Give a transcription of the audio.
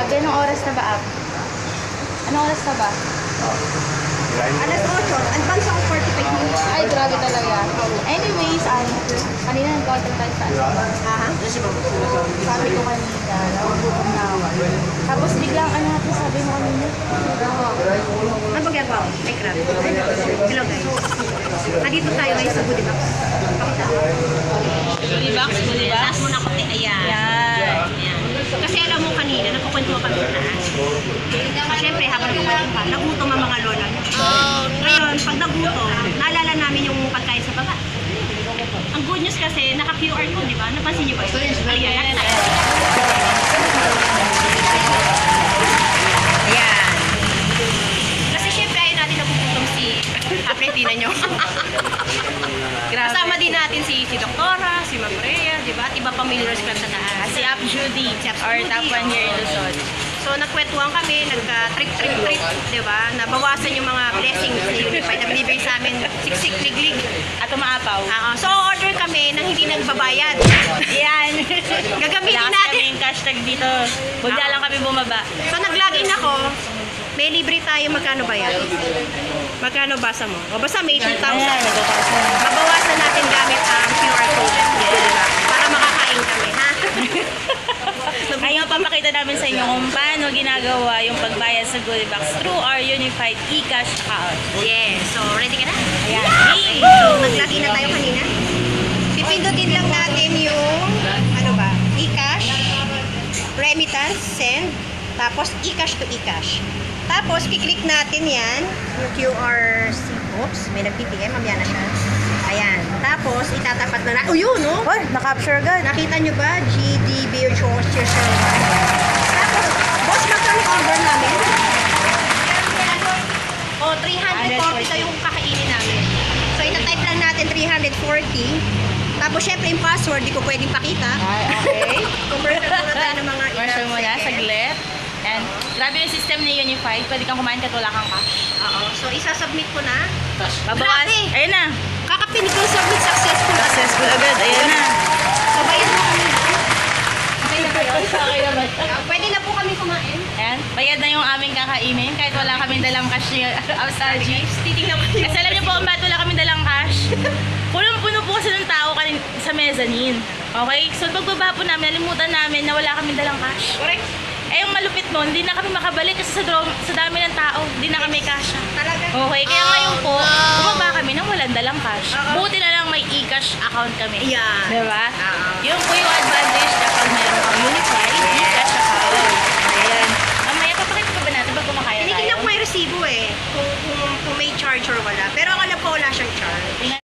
Abi, anong oras na ba, Ab? Anong oras na ba? Alas 8. Advance ako 45 minutes. Ay, grabe talaga. Anyways, kanina nag-order tayo sa Aha. sabi ko kanina, nagugutom na ako. Tapos biglang sabi mo kanina. Ano ba ginagawa ko? Ay, crap. Hello guys. Nandito tayo guys sa Goodie Box. Pakita ko. Goodie box, goodie box. Taas muna konti. Ayan. Yan. Ayan. Kasi alam mo kanina, nagkukwentuhan kami sa taas. Siyempre, habang nagkukwentuhan pa, nagutom ang mga lola. Ngayon, pag nagutom, naalala namin yung pagkain sa baba. Ang good news kasi, naka-QR code, di ba? Napansin niyo ba? Ayan. Ayan. Kasi siyempre, ayaw natin nagugutom si Apretina nyo. Kasama din natin si Doktora, si Ma'am Rhea, di ba? At iba pang Millionaires Club sa taas. Si Up Judy, or top 1 here in Luzon. So, nagkwentuhan kami, nagka-trip, di ba? Nabawasan yung mga blessings ni Unified na binibigay sa amin, siksik, liglig. At umaapaw. So, order kami nang hindi nagbabayad. Yan. Gagamitin Wala natin. kaming hashtag dito. Bigla lang kami bumaba. So, nag-login ako. May libre tayo. Magkano ba yan? Magkano basa mo? O basta may 2,000. Mabawasan natin gamit ang QR code. Diba? Para makakain kami, ha? Ngayon, papakita namin sa inyo kung paano ginagawa yung pagbayad sa Goodie Box through our Unified eCash account. Yes. So, ready ka na? Ayan. Okay. So, nag-login na tayo kanina. Pipindutin lang natin yung, ano ba, eCash, remittance, send, tapos eCash to eCash. Tapos, kiklik natin yan, yung QR, oops, may nag-PPM, mamaya na siya. Ayan. Tapos, itatapat na na, yun, no? Oh, na-capture agad. Nakita nyo ba? GDB or Cheers. Tapos, boss, magkano order namin? O, 340 daw yung kakainin namin. So, itatype lang natin 340. Tapos, syempre, yung password, di ko pwedeng pakita. Ay, okay. Commercial muna tayo ng mga Commercial ilang muna, seconds. saglit. And grabe yung system ni Unified. Pwede kang kumain kahit wala kang cash. Oo. So, isasubmit ko na. Babawas. Grabe! Ayun na. Kakapinig ko submit successful. Successful agad. Ayun na. So, bayad mo kami. Okay na ba yun? Okay naman. Pwede na po kami kumain. Ayan. Bayad na yung aming kakainin kahit wala kaming dalang cash ni Alstalgi. Titignan ko yung... Kasi alam niyo po kung bakit wala kaming dalang cash. Punong-puno po kasi ng tao sa mezzanine. Okay? So, pagbaba po namin, nalimutan namin na wala kaming dalang cash. Correct. Eh, yung malupit nun, hindi na kami makabalik kasi sa dami ng tao, hindi na kami cash. Talaga. Okay, kaya ngayon po, bumaba kami nang walang dalang cash. Buti na lang may e-cash account kami. Yan. Diba? Oo. Yun po yung advantage kapag meron kang Unified e-cash account. Ayan. Mamaya, papakita pa ba natin pag kumakain tayo? Tinitingnan ko may resibo eh. Kung may charge or wala. Pero alam ko wala siyang charge.